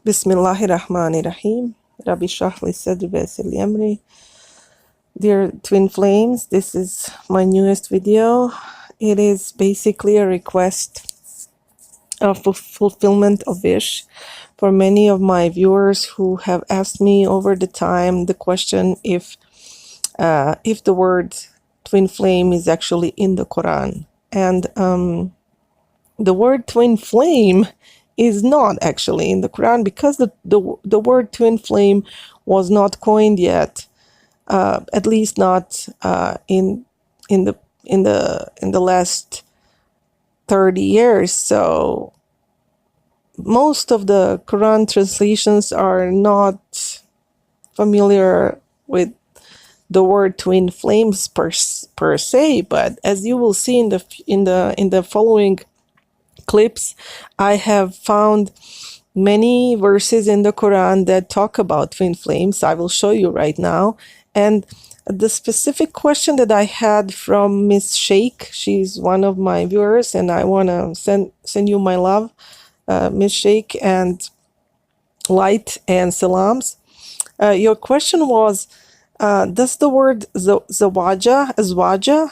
Bismillahirrahmanirrahim. Rabbi Shrah li Sadri V'Yassir li Amri. Dear Twin Flames, this is my newest video. It is basically a request of fulfillment of wish for many of my viewers who have asked me over the time the question if the word twin flame is actually in the Quran. And the word twin flame is not actually in the Quran because the word twin flame was not coined yet, at least not in the last 30 years. So most of the Quran translations are not familiar with the word twin flames per se, but as you will see in the following clips, I have found many verses in the Quran that talk about twin flames. I will show you right now. And the specific question that I had from Miss Sheikh, she's one of my viewers, and I want to send you my love, Miss Sheikh, and light and salams. Your question was, does the word azwaja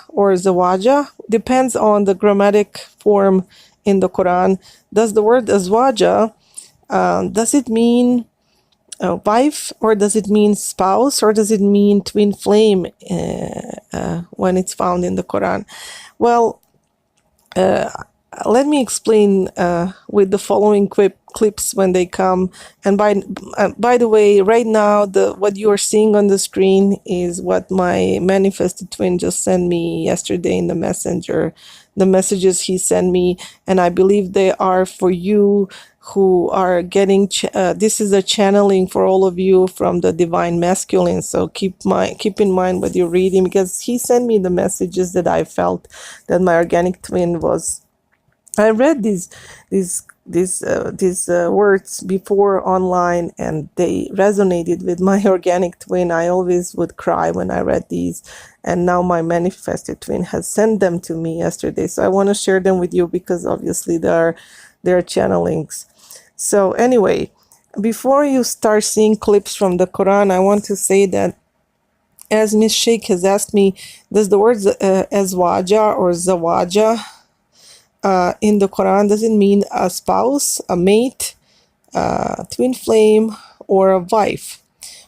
or zawaja, depends on the grammatic form in the Quran. Does the word azwaja, does it mean wife, or does it mean spouse, or does it mean twin flame when it's found in the Quran? Well, let me explain with the following clips when they come. And by the way, right now what you are seeing on the screen is what my manifested twin just sent me yesterday in the messenger. The messages he sent me, and I believe they are for you who are getting this is a channeling for all of you from the divine masculine. So keep in mind what you're reading, because he sent me the messages that I felt that my organic twin was. I read these words before online, and they resonated with my organic twin. I always would cry when I read these, and now my manifested twin has sent them to me yesterday. So I want to share them with you because obviously they're channelings. So anyway, before you start seeing clips from the Quran, I want to say that, as Miss Sheikh has asked me, does the word azwaja or zawaja in the Quran, does it mean a spouse, a mate, twin flame, or a wife?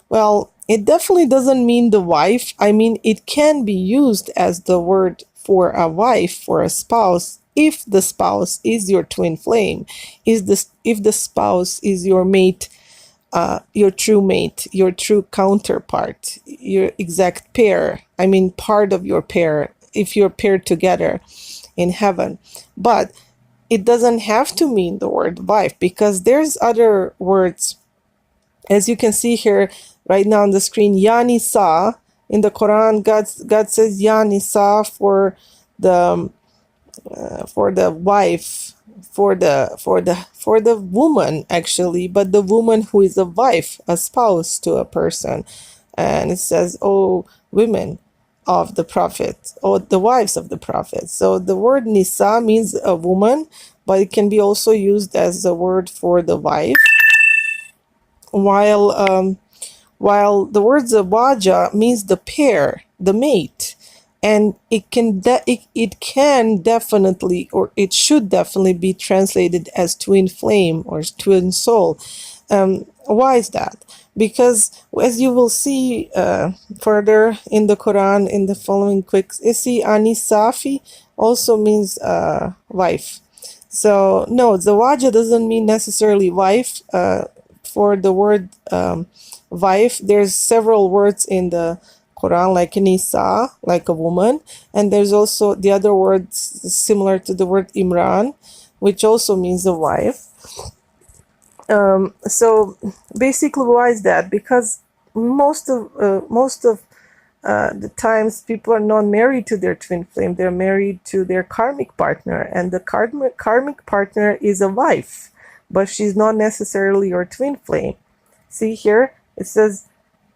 Well, it definitely doesn't mean the wife. I mean, it can be used as the word for a wife, for a spouse, if the spouse is your twin flame, if the spouse is your mate, your true mate, your true counterpart, your exact pair. I mean, part of your pair, if you're paired together in heaven. But it doesn't have to mean the word wife, because there's other words. As you can see here right now on the screen, Ya Nisa, in the Quran, God says Ya Nisa for the wife, for the woman actually, but the woman who is a wife, a spouse to a person. And it says, oh, women of the Prophet, or the wives of the Prophet. So the word Nisa means a woman, but it can be also used as a word for the wife. While the word Zawaja means the pair, the mate, and it can definitely, or it should definitely be translated as twin flame or twin soul. Why is that? Because as you will see further in the Quran, in the following quick, you see Anisafi also means wife. So no, Zawaja doesn't mean necessarily wife. For the word wife, there's several words in the Quran, like Nisa, like a woman, and there's also the other words similar to the word Imran, which also means a wife. So basically, why is that? Because most of the times people are not married to their twin flame; they're married to their karmic partner, and the karmic partner is a wife, but she's not necessarily your twin flame. See here, it says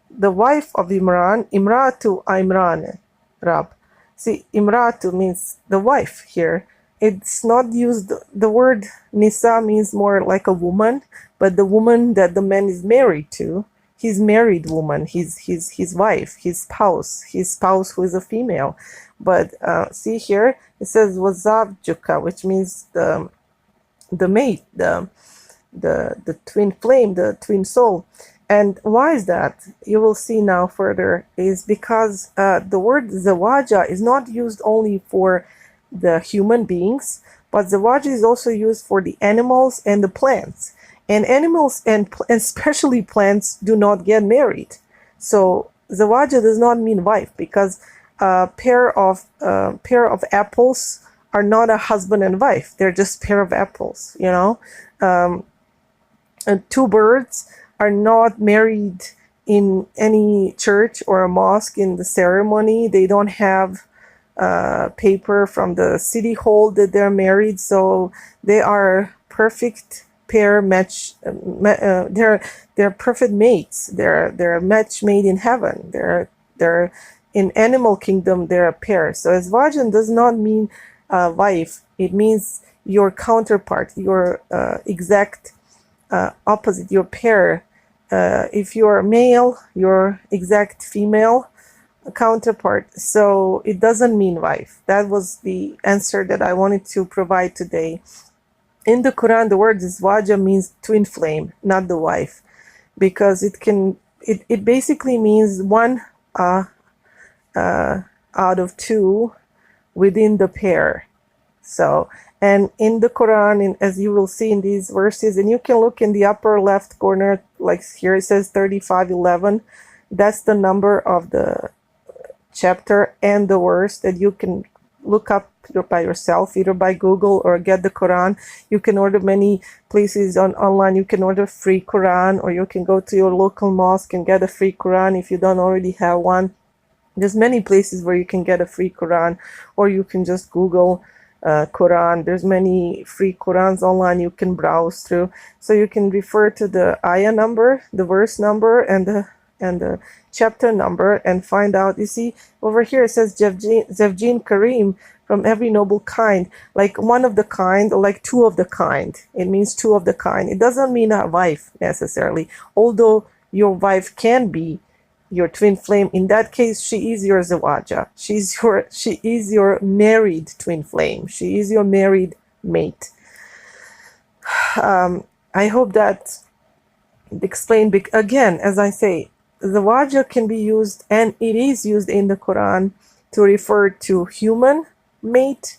the wife of Imran, Imratu Imran, Rab. See, Imratu means the wife here, it's not used. The word nisa means more like a woman, but the woman that the man is married to, his married woman, his wife, his spouse who is a female. But see here, it says wazavjuka, which means the mate, the twin flame, the twin soul. And why is that? You will see now further, is because the word zawaja is not used only for the human beings, but zawaja is also used for the animals and the plants. And animals and especially plants do not get married. So zawaja does not mean wife, because a pair of apples are not a husband and wife. They're just pair of apples, you know. And two birds are not married in any church or a mosque in the ceremony. They don't have paper from the city hall that they're married, so they are perfect pair match. They're perfect mates. They're match made in heaven. They're in animal kingdom. They're a pair. So azwajan does not mean wife. It means your counterpart, your exact opposite, your pair. If you're male, your exact female counterpart. So it doesn't mean wife. That was the answer that I wanted to provide today. In the Quran, the word zwaja means twin flame, not the wife, because it basically means one out of two within the pair. So, and in the Quran, as you will see in these verses, and you can look in the upper left corner, like here it says 35:11. That's the number of the chapter and the verse that you can look up by yourself, either by Google or get the Quran. You can order many places online. You can order free Quran, or you can go to your local mosque and get a free Quran if you don't already have one. There's many places where you can get a free Quran, or you can just Google Quran. There's many free Qurans online you can browse through. So you can refer to the ayah number, the verse number, and the chapter number, and find out. You see over here it says Zavjin Kareem, from every noble kind, like one of the kind, or like two of the kind. It means two of the kind. It doesn't mean a wife necessarily, although your wife can be your twin flame. In that case, she is your zawaja. She is your married twin flame. She is your married mate. I hope that explained. Again, as I say, zawaja can be used, and it is used in the Quran, to refer to human mate,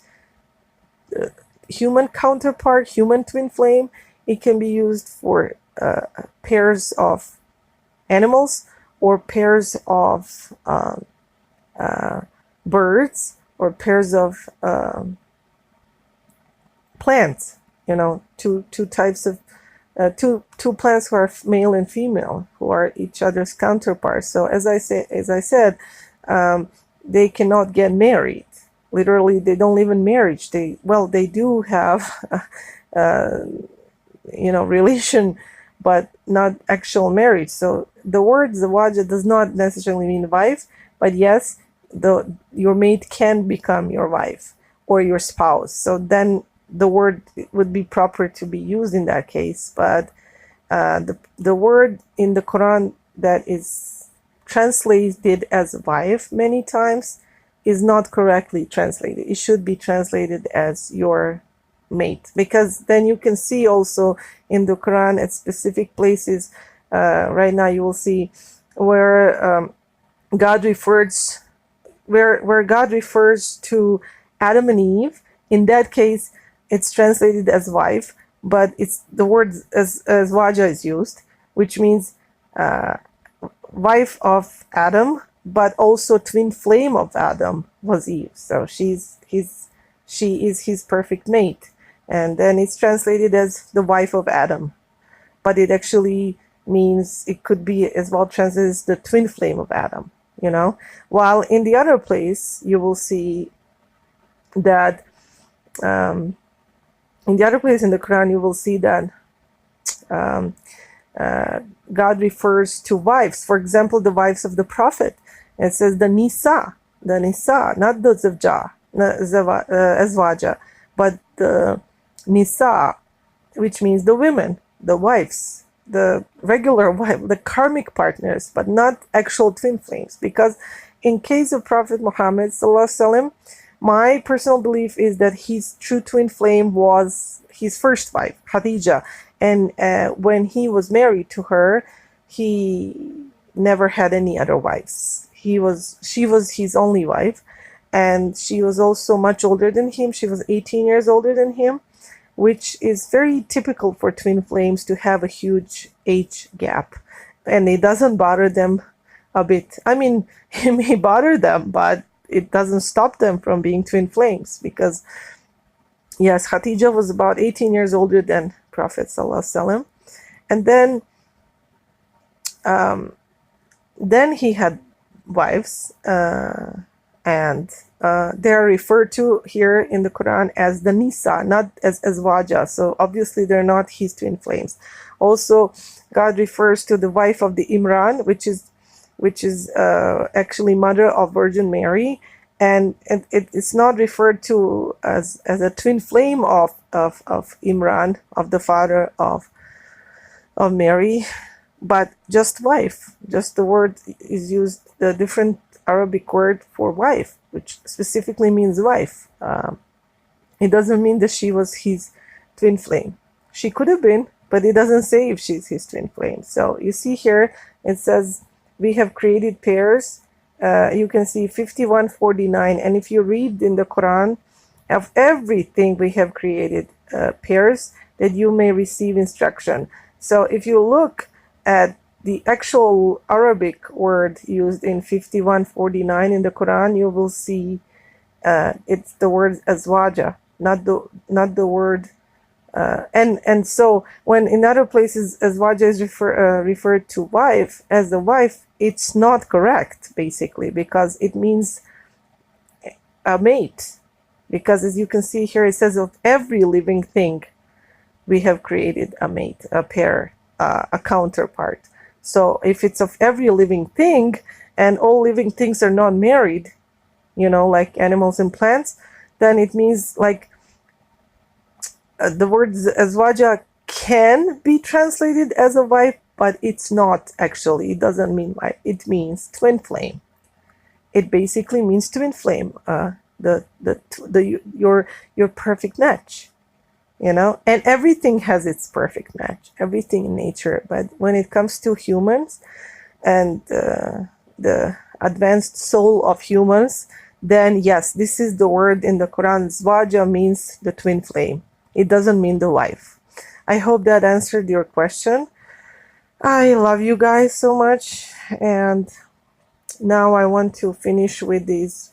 human counterpart, human twin flame. It can be used for pairs of animals, or pairs of birds, or pairs of plants. You know, two types of two plants who are male and female, who are each other's counterparts. So as I said, they cannot get married. Literally, they don't live in marriage. They do have relation, but not actual marriage. So the word zawaja does not necessarily mean wife, but yes, your mate can become your wife or your spouse. So then the word would be proper to be used in that case. But the word in the Quran that is translated as wife many times is not correctly translated. It should be translated as your mate, because then you can see also in the Quran at specific places. Right now you will see where God refers to Adam and Eve. In that case, it's translated as wife, but it's the word as waja is used, which means wife of Adam, but also twin flame of Adam was Eve. So she is his perfect mate. And then it's translated as the wife of Adam, but it actually means, it could be as well translated as the twin flame of Adam, you know. While in the other place, you will see that, in the other place in the Quran, you will see that God refers to wives. For example, the wives of the Prophet. It says the nisa, not the zavja, azwaja, but the Nisa, which means the women, the wives, the regular wife, the karmic partners, but not actual twin flames. Because in case of Prophet Muhammad sallallahu alaihi wasallam, my personal belief is that his true twin flame was his first wife, Khadija, and when he was married to her, he never had any other wives. She was his only wife, and she was also much older than him. She was 18 years older than him, which is very typical for twin flames to have a huge age gap, and it doesn't bother them a bit. I mean, it may bother them, but it doesn't stop them from being twin flames, because yes, Khadija was about 18 years older than Prophet sallallahu alaihi wasallam, and then he had wives, and they're referred to here in the Quran as the Nisa, not as Azwaja. So obviously they're not his twin flames. Also, God refers to the wife of the Imran, which is actually mother of Virgin Mary, and it's not referred to as a twin flame of Imran, of the father of Mary, but just wife. Just the word is used, the different Arabic word for wife, which specifically means wife. It doesn't mean that she was his twin flame. She could have been, but it doesn't say if she's his twin flame. So you see here, it says, we have created pairs. You can see 5149. And if you read in the Quran, of everything we have created pairs, that you may receive instruction. So if you look at the actual Arabic word used in 5149 in the Quran, you will see it's the word azwaja, not the word. And so when in other places azwaja is referred to wife as the wife, it's not correct, basically, because it means a mate. Because as you can see here, it says of every living thing we have created a mate, a pair, a counterpart. So if it's of every living thing, and all living things are not married, like animals and plants, then it means like the word azwaja can be translated as a wife, but it's not actually. It doesn't mean wife. It means twin flame. It basically means twin flame. Your perfect match. And everything has its perfect match, everything in nature. But when it comes to humans and the advanced soul of humans, then yes, this is the word in the Quran. Zwaja means the twin flame. It doesn't mean the wife. I hope that answered your question. I love you guys so much. And now I want to finish with these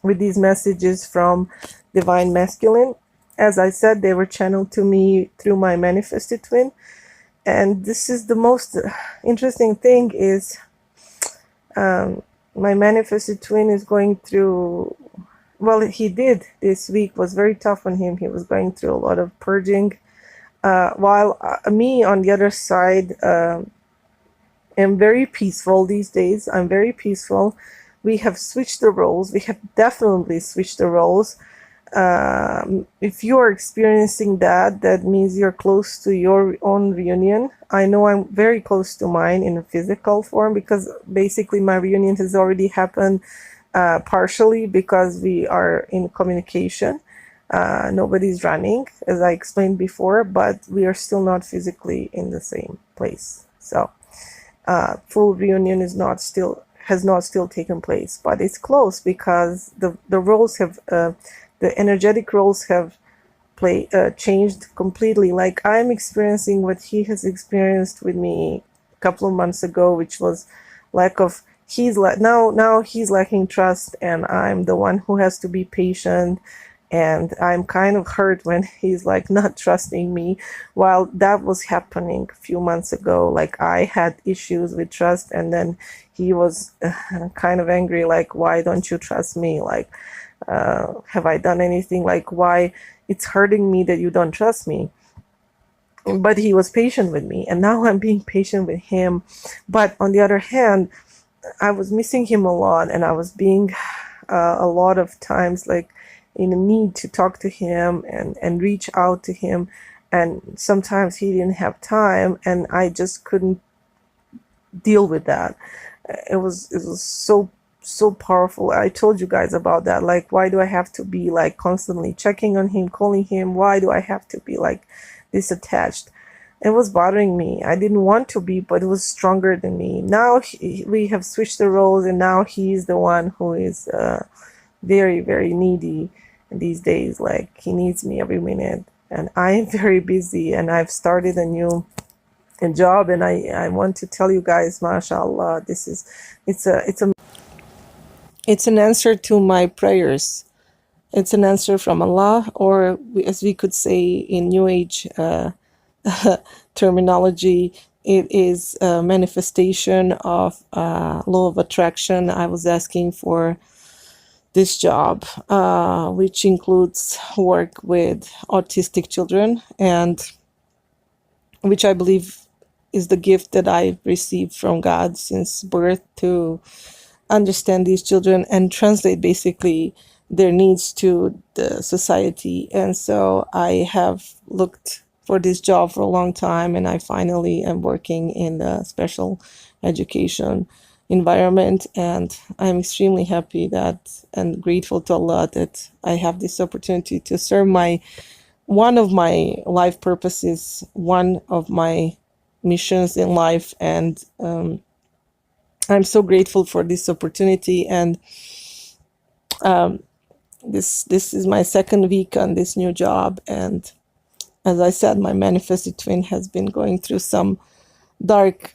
messages from Divine Masculine. As I said, they were channeled to me through my manifested twin. And this is the most interesting thing is my manifested twin is going through, well, he did this week, was very tough on him. He was going through a lot of purging. While me, on the other side, am very peaceful these days. I'm very peaceful. We have switched the roles. We have definitely switched the roles. If you are experiencing that means you're close to your own reunion. I know I'm very close to mine in a physical form, because basically my reunion has already happened partially because we are in communication. Nobody's running, as I explained before, but we are still not physically in the same place. So full reunion has not still taken place, but it's close, because the roles have the energetic roles have changed completely. Like I'm experiencing what he has experienced with me a couple of months ago, which was now he's lacking trust, and I'm the one who has to be patient. And I'm kind of hurt when he's like not trusting me, while that was happening a few months ago. Like I had issues with trust, and then he was kind of angry, like, why don't you trust me? Like, have I done anything? Like, why it's hurting me that you don't trust me? But he was patient with me, and now I'm being patient with him. But on the other hand, I was missing him a lot, and I was being a lot of times like in a need to talk to him and reach out to him. And sometimes he didn't have time, and I just couldn't deal with that. It was so powerful. I told you guys about that. Like, why do I have to be like constantly checking on him, calling him? Why do I have to be like this attached? It was bothering me. I didn't want to be, but it was stronger than me. Now we have switched the roles, and now he's the one who is very, very needy these days. Like, he needs me every minute, and I'm very busy, and I've started a new job, and I want to tell you guys, mashallah, it's an answer to my prayers. It's an answer from Allah, or as we could say in New Age terminology, it is a manifestation of law of attraction. I was asking for this job, which includes work with autistic children, and which I believe is the gift that I received from God since birth, to understand these children and translate basically their needs to the society. And so I have looked for this job for a long time, and I finally am working in the special education environment, and I'm extremely happy that and grateful to Allah that I have this opportunity to serve one of my life purposes, one of my missions in life. And I'm so grateful for this opportunity. And this is my second week on this new job, and as I said, my manifested twin has been going through some dark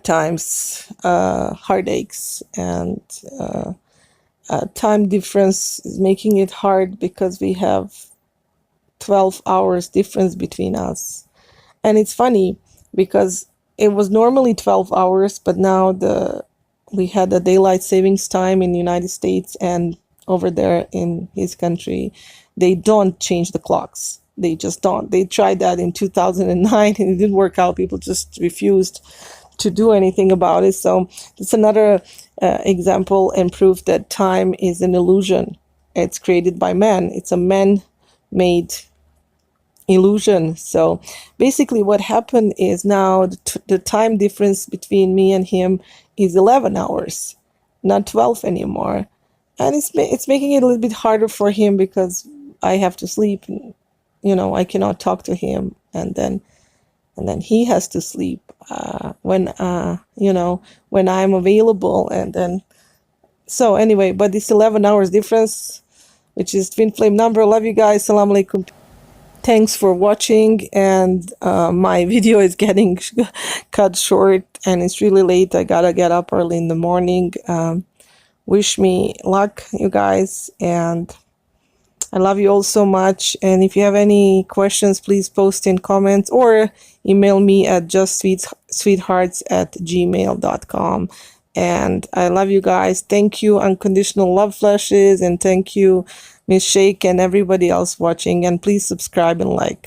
times, heartaches, and time difference is making it hard because we have 12 hours difference between us. And it's funny because it was normally 12 hours, but now we had a daylight savings time in the United States, and over there in his country, they don't change the clocks. They just don't. They tried that in 2009 and it didn't work out. People just refused to do anything about it. So it's another example and proof that time is an illusion. It's created by man. It's a man-made illusion. So basically what happened is now the time difference between me and him is 11 hours, not 12 anymore. And it's making it a little bit harder for him because I have to sleep. I cannot talk to him, and then he has to sleep when I'm available. And then so anyway, but this 11 hours difference, which is twin flame number. Love you guys. Salam alaikum. Thanks for watching, and my video is getting cut short, and it's really late. I gotta get up early in the morning. Wish me luck, you guys, and I love you all so much. And if you have any questions, please post in comments or email me at justsweethearts@gmail.com. And I love you guys. Thank you, Unconditional Love Flashes, and thank you, Miss Sheikh, and everybody else watching. And please subscribe and like.